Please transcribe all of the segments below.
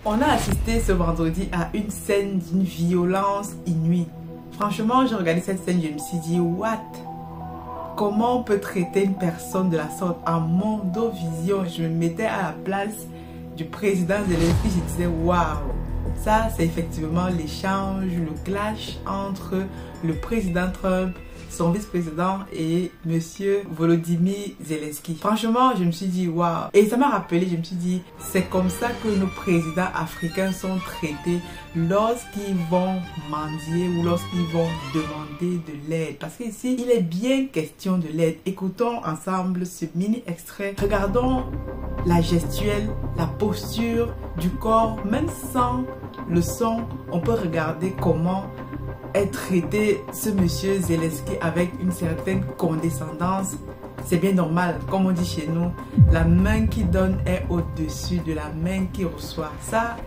On a assisté ce vendredi à une scène d'une violence inouïe. Franchement, j'ai regardé cette scène, je me suis dit, what? Comment on peut traiter une personne de la sorte? En mondovision, je me mettais à la place du président Zelensky, je disais, waouh! Ça, c'est effectivement l'échange, le clash entre le président Trump, son vice-président et monsieur Volodymyr Zelensky. Franchement, je me suis dit waouh. Et ça m'a rappelé, je me suis dit, c'est comme ça que nos présidents africains sont traités lorsqu'ils vont mendier ou lorsqu'ils vont demander de l'aide. Parce qu'ici, il est bien question de l'aide. Écoutons ensemble ce mini extrait. Regardons la gestuelle, la posture du corps, même sans le son, on peut regarder comment est traité ce monsieur Zelensky avec une certaine condescendance. C'est bien normal, comme on dit chez nous, la main qui donne est au-dessus de la main qui reçoit. Ça,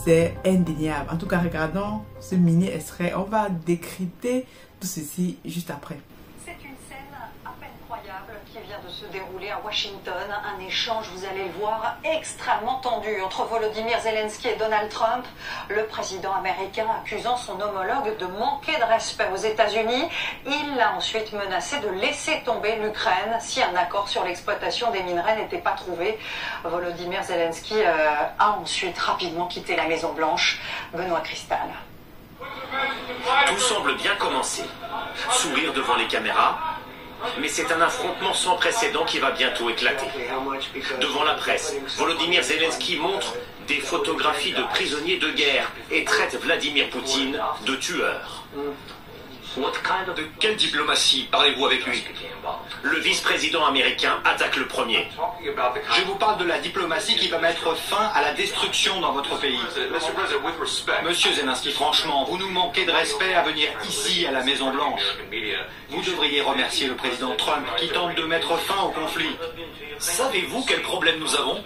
c'est indéniable. En tout cas, regardons ce mini extrait. On va décrypter tout ceci juste après. C'est une scène à peine croyable qui vient de se dérouler à Washington. Un échange, vous allez le voir, extrêmement tendu entre Volodymyr Zelensky et Donald Trump. Le président américain accusant son homologue de manquer de respect aux États-Unis. Il l'a ensuite menacé de laisser tomber l'Ukraine si un accord sur l'exploitation des minerais n'était pas trouvé. Volodymyr Zelensky a ensuite rapidement quitté la Maison-Blanche. Benoît Cristal. Tout semble bien commencer. Sourire devant les caméras, mais c'est un affrontement sans précédent qui va bientôt éclater. Devant la presse, Volodymyr Zelensky montre des photographies de prisonniers de guerre et traite Vladimir Poutine de tueur. De quelle diplomatie parlez-vous avec lui? Le vice-président américain attaque le premier. Je vous parle de la diplomatie qui va mettre fin à la destruction dans votre pays. Monsieur Zelensky, franchement, vous nous manquez de respect à venir ici à la Maison-Blanche. Vous devriez remercier le président Trump qui tente de mettre fin au conflit. Savez-vous quel problème nous avons?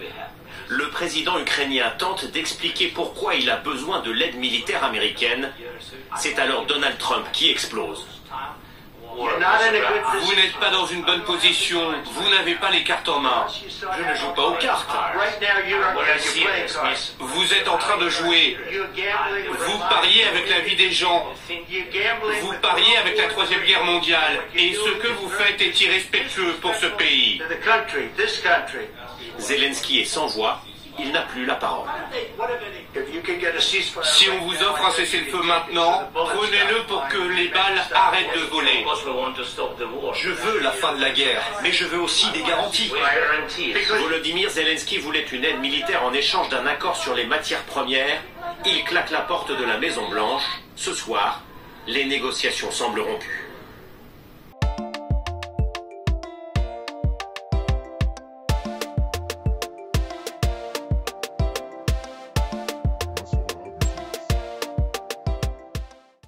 Le président ukrainien tente d'expliquer pourquoi il a besoin de l'aide militaire américaine. C'est alors Donald Trump qui explose. Vous n'êtes pas dans une bonne position. Vous n'avez pas les cartes en main. Je ne joue pas aux cartes. Vous êtes en train de jouer. Vous pariez avec la vie des gens. Vous pariez avec la Troisième Guerre mondiale. Et ce que vous faites est irrespectueux pour ce pays. Zelensky est sans voix. Il n'a plus la parole. Si on vous offre un cessez-le-feu maintenant, prenez-le pour que les balles arrêtent de voler. Je veux la fin de la guerre, mais je veux aussi des garanties. Volodymyr Zelensky voulait une aide militaire en échange d'un accord sur les matières premières. Il claque la porte de la Maison-Blanche. Ce soir, les négociations semblent rompues.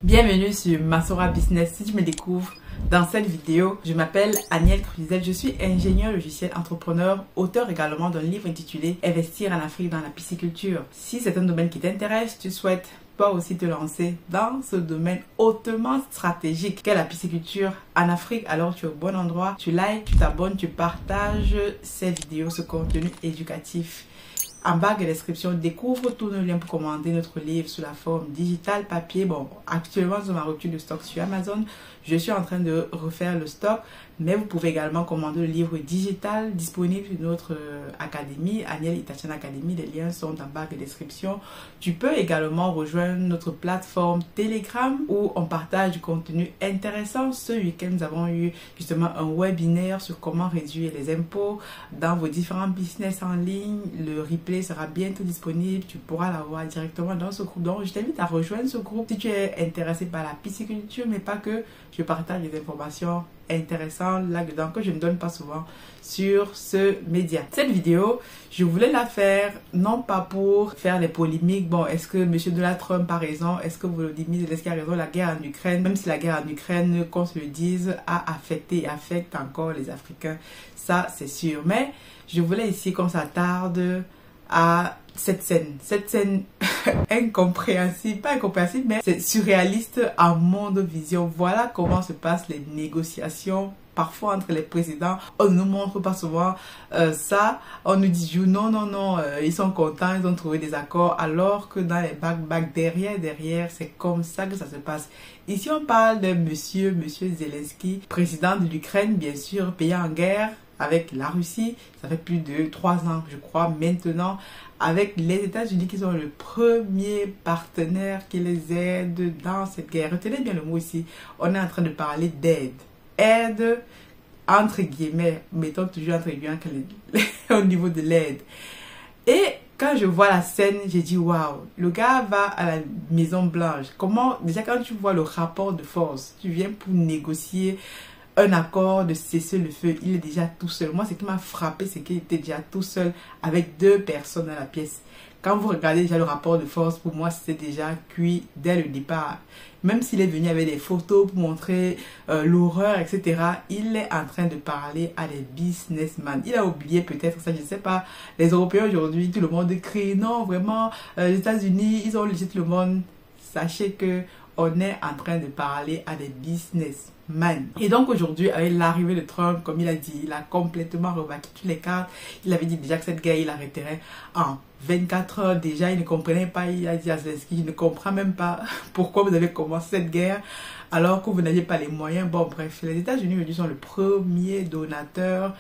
Bienvenue sur Masora Business. Si tu me découvres dans cette vidéo, je m'appelle Aniel Cruzel, je suis ingénieur logiciel, entrepreneur, auteur également d'un livre intitulé Investir en Afrique dans la pisciculture. Si c'est un domaine qui t'intéresse, tu souhaites toi aussi te lancer dans ce domaine hautement stratégique qu'est la pisciculture en Afrique, alors tu es au bon endroit. Tu likes, tu t'abonnes, tu partages cette vidéo, ce contenu éducatif. En barre de description, découvre tous nos liens pour commander notre livre sous la forme digitale, papier. Bon, actuellement, nous avons ma rupture de stock sur Amazon. Je suis en train de refaire le stock, mais vous pouvez également commander le livre digital disponible sur notre académie, Aniel Itachian Academy. Les liens sont en barre de description. Tu peux également rejoindre notre plateforme Telegram où on partage du contenu intéressant. Ce week-end, nous avons eu justement un webinaire sur comment réduire les impôts dans vos différents business en ligne. Le replay sera bientôt disponible. Tu pourras l'avoir directement dans ce groupe. Donc, je t'invite à rejoindre ce groupe si tu es intéressé par la pisciculture, mais pas que. Je partage des informations intéressantes là-dedans que je ne donne pas souvent sur ce média. Cette vidéo, je voulais la faire non pas pour faire les polémiques. Bon, est-ce que M. Donald Trump a raison? Est-ce que Volodymyr Zelensky a raison? La guerre en Ukraine, même si la guerre en Ukraine, qu'on se le dise, a affecté et affecte encore les Africains. Ça, c'est sûr. Mais je voulais ici qu'on s'attarde à cette scène incompréhensible, pas incompréhensible, mais c'est surréaliste en mondovision. Voilà comment se passent les négociations parfois entre les présidents, on ne nous montre pas souvent ça. On nous dit non, non, non, ils sont contents, ils ont trouvé des accords, alors que dans les back derrière, c'est comme ça que ça se passe. Ici, on parle de monsieur Zelensky, président de l'Ukraine, bien sûr, pays en guerre avec la Russie. Ça fait plus de 3 ans, je crois, maintenant, avec les États-Unis qui sont le premier partenaire qui les aide dans cette guerre. Retenez bien le mot ici, on est en train de parler d'aide. Aide, entre guillemets, mettons toujours entre guillemets au niveau de l'aide. Et quand je vois la scène, j'ai dit waouh, le gars va à la Maison Blanche. Comment, déjà quand tu vois le rapport de force, tu viens pour négocier un accord de cessez-le-feu, il est déjà tout seul. Moi, ce qui m'a frappé, c'est qu'il était déjà tout seul avec 2 personnes dans la pièce. Quand vous regardez déjà le rapport de force, pour moi, c'était déjà cuit dès le départ. Même s'il est venu avec des photos pour montrer l'horreur, etc., il est en train de parler à des businessmen. Il a oublié peut-être ça, je ne sais pas. Les Européens aujourd'hui, tout le monde crie, non, vraiment, les États-Unis, ils ont légit le monde. Sachez que on est en train de parler à des businessmen. Et donc aujourd'hui, avec l'arrivée de Trump, comme il a dit, il a complètement revaqué toutes les cartes. Il avait dit déjà que cette guerre, il arrêterait en 24 heures. Déjà, il ne comprenait pas. Il a dit à Zelensky, je ne comprends même pas pourquoi vous avez commencé cette guerre alors que vous n'aviez pas les moyens. Bon, bref, les États-Unis aujourd'hui sont le premier donateur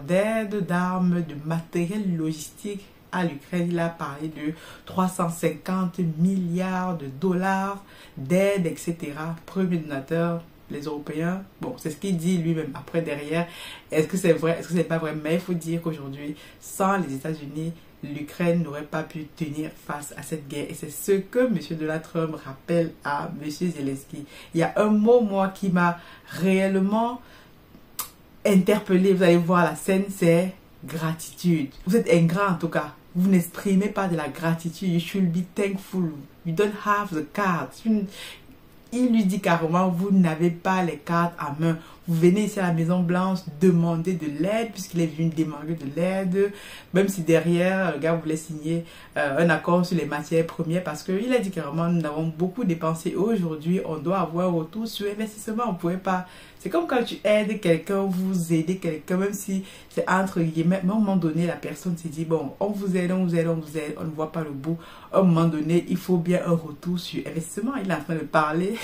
d'aide, d'armes, de matériel logistique à l'Ukraine. Il a parlé de 350 milliards de dollars d'aide, etc. Premier donateur, les Européens. Bon, c'est ce qu'il dit lui-même. Après, derrière, est-ce que c'est vrai, est-ce que c'est pas vrai? Mais il faut dire qu'aujourd'hui, sans les États-Unis, l'Ukraine n'aurait pas pu tenir face à cette guerre. Et c'est ce que M. Donald Trump rappelle à M. Zelensky. Il y a un mot, moi, qui m'a réellement interpellé. Vous allez voir la scène, c'est gratitude. Vous êtes ingrat en tout cas. Vous n'exprimez pas de la gratitude. You should be thankful. You don't have the cards. Il lui dit carrément, vous n'avez pas les cartes à main. Vous venez ici à la Maison Blanche demander de l'aide, puisqu'il est venu demander de l'aide, même si derrière, le gars voulait signer un accord sur les matières premières, parce qu'il a dit carrément, nous avons beaucoup dépensé. Aujourd'hui, on doit avoir un retour sur investissement. On ne pouvait pas... C'est comme quand tu aides quelqu'un, vous aidez quelqu'un, même si c'est entre guillemets, mais à un moment donné, la personne s'est dit, bon, on vous aide, on vous aide, on vous aide, on ne voit pas le bout. À un moment donné, il faut bien un retour sur investissement. Il est en train de parler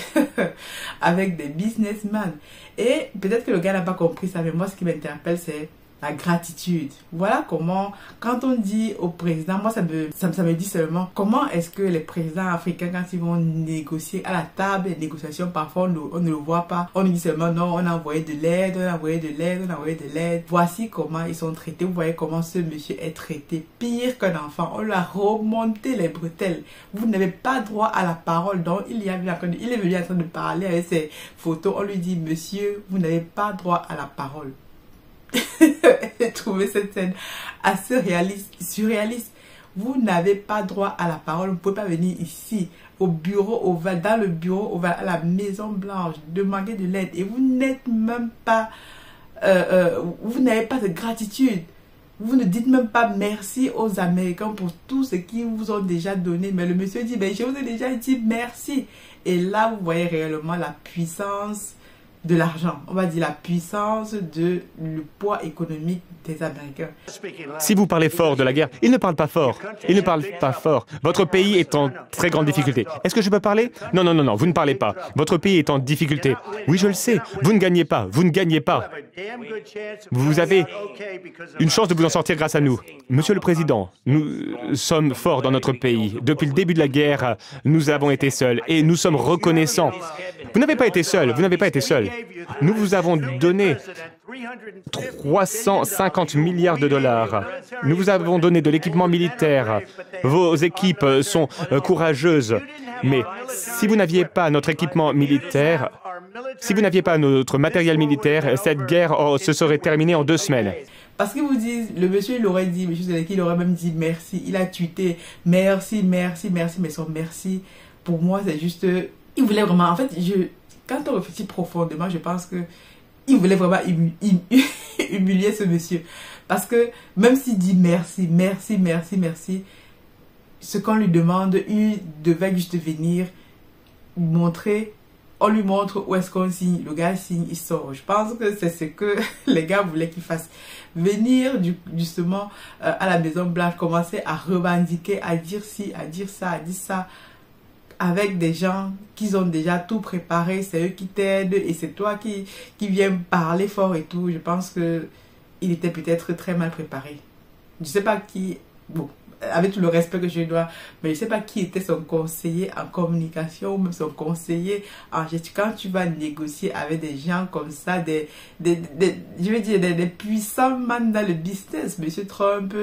avec des businessmen. Et peut-être que le gars n'a pas compris ça, mais moi, ce qui m'interpelle, c'est la gratitude. Voilà comment, quand on dit au président, moi ça me dit seulement, comment est-ce que les présidents africains, quand ils vont négocier à la table, les négociations, parfois on ne le voit pas. On nous dit seulement, non, on a envoyé de l'aide, on a envoyé de l'aide, on a envoyé de l'aide. Voici comment ils sont traités. Vous voyez comment ce monsieur est traité pire qu'un enfant. On lui a remonté les bretelles. Vous n'avez pas droit à la parole. Donc il est venu en train de parler avec ses photos. On lui dit, monsieur, vous n'avez pas droit à la parole. J'ai trouvé cette scène assez surréaliste. Vous n'avez pas droit à la parole. Vous ne pouvez pas venir ici au bureau ovale, dans le bureau ovale, à la Maison Blanche, demander de l'aide. Et vous n'êtes même pas, vous n'avez pas de gratitude. Vous ne dites même pas merci aux Américains pour tout ce qu'ils vous ont déjà donné. Mais le monsieur dit, ben, je vous ai déjà dit merci. Et là, vous voyez réellement la puissance de l'argent, on va dire la puissance de le poids économique des Américains. Si vous parlez fort de la guerre, il ne parle pas fort. Il ne parle pas fort. Votre pays est en très grande difficulté. Est-ce que je peux parler? Non, non, non, non, vous ne parlez pas. Votre pays est en difficulté. Oui, je le sais. Vous ne gagnez pas. Vous ne gagnez pas. Vous avez une chance de vous en sortir grâce à nous. Monsieur le Président, nous sommes forts dans notre pays. Depuis le début de la guerre, nous avons été seuls et nous sommes reconnaissants. Vous n'avez pas été seul. Vous n'avez pas été seul. Nous vous avons donné 350 milliards de dollars. Nous vous avons donné de l'équipement militaire. Vos équipes sont courageuses. Mais si vous n'aviez pas notre équipement militaire, si vous n'aviez pas notre matériel militaire, cette guerre se serait terminée en 2 semaines. Parce qu'ils vous disent, le monsieur, il aurait dit, monsieur Zelensky, il aurait même dit merci. Il a tweeté merci, merci, merci, mais son merci, pour moi, c'est juste... Il voulait vraiment... En fait, quand on réfléchit profondément, je pense que il voulait vraiment humilier ce monsieur. Parce que même s'il dit merci, merci, merci, merci, ce qu'on lui demande, il devait juste venir montrer on lui montre où est-ce qu'on signe, le gars signe, il sort. Je pense que c'est ce que les gars voulaient qu'il fasse. Venir justement à la Maison Blanche, commencer à revendiquer, à dire ci, à dire ça, avec des gens qui ont déjà tout préparé, c'est eux qui t'aident et c'est toi qui viens parler fort et tout. Je pense que il était peut-être très mal préparé. Je sais pas qui, bon, avec tout le respect que je lui dois, mais je sais pas qui était son conseiller en communication ou même son conseiller en gestion. Quand tu vas négocier avec des gens comme ça, je veux dire, des puissants man dans le business, Monsieur Trump,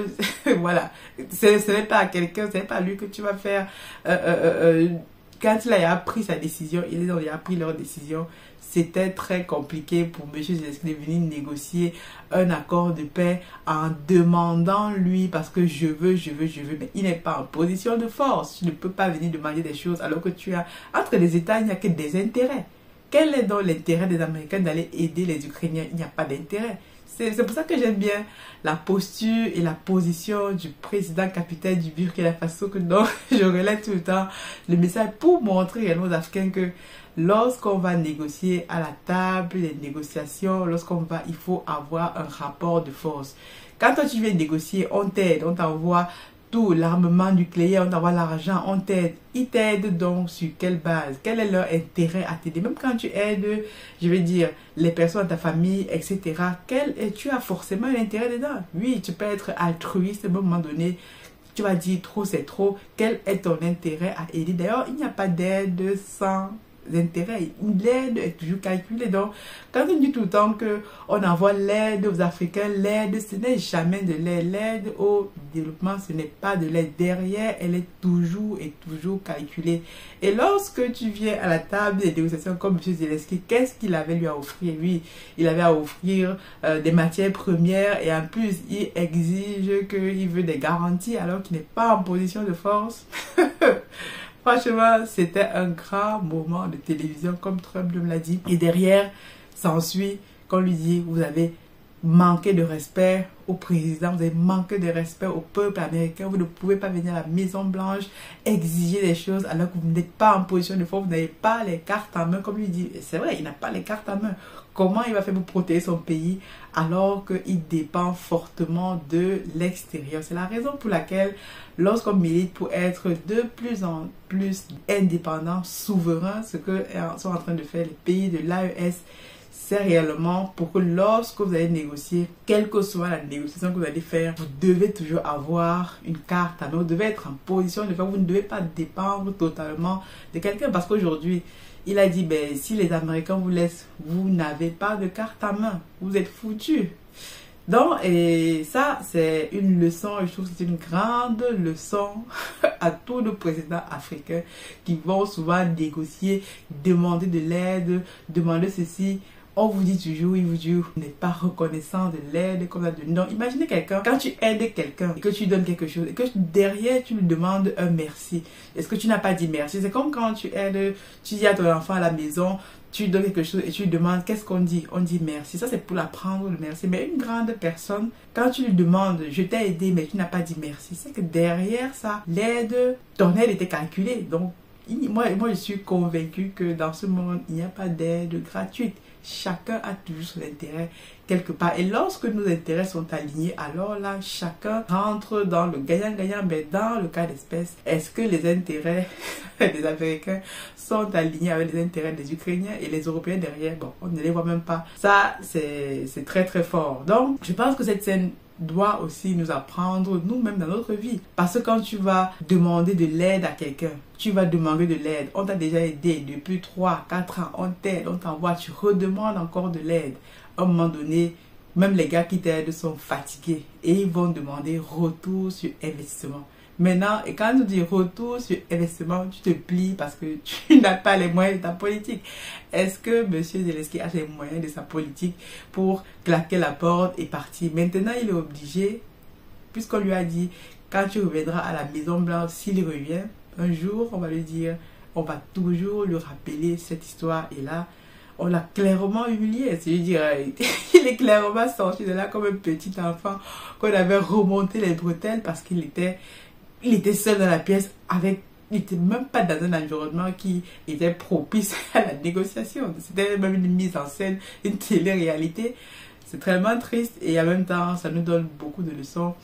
voilà, ce n'est pas quelqu'un, ce n'est pas lui que tu vas faire, quand il a pris sa décision, ils ont déjà pris leur décision. C'était très compliqué pour M. Zelensky de venir négocier un accord de paix en demandant lui, parce que je veux, mais il n'est pas en position de force. Tu ne peux pas venir demander des choses alors que tu as, entre les États, il n'y a que des intérêts. Quel est donc l'intérêt des Américains d'aller aider les Ukrainiens? Il n'y a pas d'intérêt. C'est pour ça que j'aime bien la posture et la position du président capitaine du Burkina Faso, que donc je relève tout le temps le message pour montrer aux Africains que lorsqu'on va négocier à la table des négociations, il faut avoir un rapport de force. Quand toi tu viens négocier, on t'aide, on t'envoie tout, l'armement nucléaire, on t'envoie l'argent, on t'aide. Ils t'aident donc sur quelle base? Quel est leur intérêt à t'aider? Même quand tu aides, je veux dire, les personnes de ta famille, etc., tu as forcément un intérêt dedans. Oui, tu peux être altruiste, à un moment donné, tu vas dire trop, c'est trop. Quel est ton intérêt à aider? D'ailleurs, il n'y a pas d'aide sans intérêts. L'aide est toujours calculée. Donc, quand on dit tout le temps qu'on envoie l'aide aux Africains, l'aide, ce n'est jamais de l'aide. L'aide au développement, ce n'est pas de l'aide. Derrière, elle est toujours calculée. Et lorsque tu viens à la table des négociations comme M. Zelensky, qu'est-ce qu'il avait lui à offrir? Lui, il avait à offrir des matières premières et en plus, il exige qu'il veut des garanties alors qu'il n'est pas en position de force. Franchement, c'était un grand moment de télévision, comme Trump me l'a dit. Et derrière, s'ensuit qu'on lui dit, vous avez manqué de respect au président, vous avez manqué de respect au peuple américain, vous ne pouvez pas venir à la Maison Blanche exiger des choses alors que vous n'êtes pas en position de force, vous n'avez pas les cartes en main, comme lui dit. C'est vrai, il n'a pas les cartes en main. Comment il va faire pour protéger son pays alors qu'il dépend fortement de l'extérieur? C'est la raison pour laquelle, lorsqu'on milite pour être de plus en plus indépendant, souverain, ce que sont en train de faire les pays de l'AES, c'est réellement pour que lorsque vous allez négocier, quelle que soit la négociation que vous allez faire, vous devez toujours avoir une carte à main, vous devez être en position de faire, vous ne devez pas dépendre totalement de quelqu'un, parce qu'aujourd'hui, il a dit, ben, si les Américains vous laissent, vous n'avez pas de carte à main, vous êtes foutus. Donc, et ça, c'est une leçon, je trouve que c'est une grande leçon à tous nos présidents africains qui vont souvent négocier, demander de l'aide, demander ceci. On vous dit toujours, il vous dit, vous n'êtes pas reconnaissant de l'aide, comme ça. Non, imaginez quelqu'un, quand tu aides quelqu'un et que tu donnes quelque chose et que derrière tu lui demandes un merci. Est-ce que tu n'as pas dit merci? C'est comme quand tu aides, tu dis à ton enfant à la maison, tu donnes quelque chose et tu lui demandes, qu'est-ce qu'on dit? On dit merci. Ça, c'est pour l'apprendre le merci. Mais une grande personne, quand tu lui demandes, je t'ai aidé, mais tu n'as pas dit merci, c'est que derrière ça, l'aide, ton aide était calculée. Donc, moi, je suis convaincue que dans ce monde, il n'y a pas d'aide gratuite. Chacun a toujours son intérêt quelque part. Et lorsque nos intérêts sont alignés, alors là, chacun rentre dans le gagnant-gagnant. Mais dans le cas d'espèce, est-ce que les intérêts des Américains sont alignés avec les intérêts des Ukrainiens et les Européens derrière? Bon, on ne les voit même pas. Ça, c'est très très fort. Donc, je pense que cette scène doit aussi nous apprendre nous-mêmes dans notre vie. Parce que quand tu vas demander de l'aide à quelqu'un, tu vas demander de l'aide, on t'a déjà aidé depuis 3, 4 ans, on t'aide, on t'envoie, tu redemandes encore de l'aide. À un moment donné, même les gars qui t'aident sont fatigués et ils vont demander retour sur investissement. Maintenant, et quand tu dis retour sur investissement, tu te plies parce que tu n'as pas les moyens de ta politique. Est-ce que M. Zelensky a les moyens de sa politique pour claquer la porte et partir? Maintenant, il est obligé, puisqu'on lui a dit, quand tu reviendras à la Maison Blanche, s'il revient, un jour, on va lui dire, on va toujours lui rappeler cette histoire. Et là, on l'a clairement humilié. C'est-à-dire, il est clairement sorti de là comme un petit enfant qu'on avait remonté les bretelles parce qu'il était seul dans la pièce avec il n'était même pas dans un environnement qui était propice à la négociation. C'était même une mise en scène, une télé-réalité. C'est tellement triste et en même temps, ça nous donne beaucoup de leçons.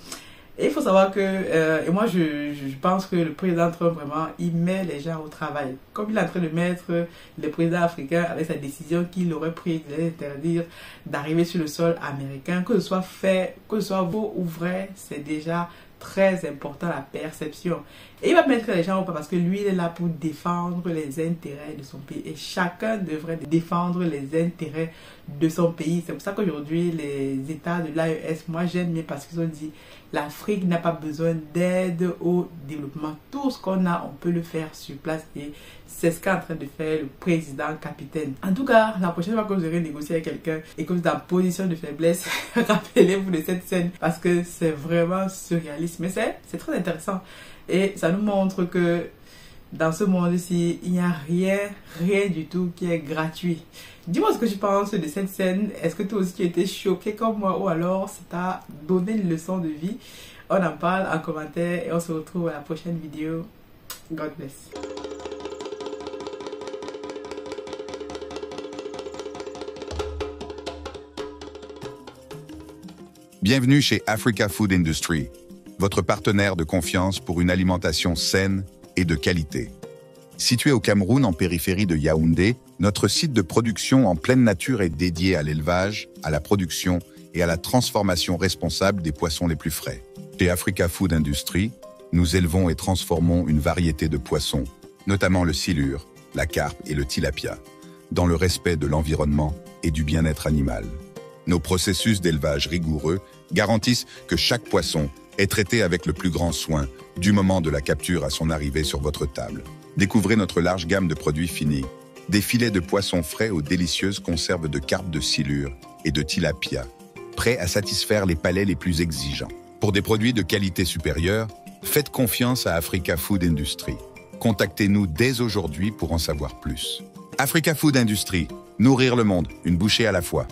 Et il faut savoir que, et moi je pense que le président Trump, vraiment, il met les gens au travail. Comme il est en train de mettre les présidents africains avec sa décision qu'il aurait prise d'interdire d'arriver sur le sol américain, que ce soit fait, que ce soit beau ou vrai, c'est déjà très important la perception. Et il va mettre les gens au pas parce que lui, il est là pour défendre les intérêts de son pays. Et chacun devrait défendre les intérêts de son pays. C'est pour ça qu'aujourd'hui, les États de l'AES, moi j'aime bien parce qu'ils ont dit l'Afrique n'a pas besoin d'aide au développement. Tout ce qu'on a, on peut le faire sur place. Et c'est ce qu'est en train de faire le président capitaine. En tout cas, la prochaine fois que vous aurez négocié avec quelqu'un et que vous êtes en position de faiblesse, rappelez-vous de cette scène parce que c'est vraiment surréaliste. Mais c'est très intéressant. Et ça nous montre que dans ce monde-ci, il n'y a rien du tout qui est gratuit. Dis-moi ce que tu penses de cette scène. Est-ce que toi aussi tu as été choqué comme moi ou alors ça t'a donné une leçon de vie? On en parle en commentaire et on se retrouve à la prochaine vidéo. God bless. Bienvenue chez Africa Food Industry, votre partenaire de confiance pour une alimentation saine et de qualité. Situé au Cameroun en périphérie de Yaoundé, notre site de production en pleine nature est dédié à l'élevage, à la production et à la transformation responsable des poissons les plus frais. Chez Africa Food Industry, nous élevons et transformons une variété de poissons, notamment le silure, la carpe et le tilapia, dans le respect de l'environnement et du bien-être animal. Nos processus d'élevage rigoureux garantissent que chaque poisson est traité avec le plus grand soin, du moment de la capture à son arrivée sur votre table. Découvrez notre large gamme de produits finis, des filets de poissons frais aux délicieuses conserves de carpe de silure et de tilapia, prêts à satisfaire les palais les plus exigeants. Pour des produits de qualité supérieure, faites confiance à Africa Food Industry. Contactez-nous dès aujourd'hui pour en savoir plus. Africa Food Industry, nourrir le monde, une bouchée à la fois.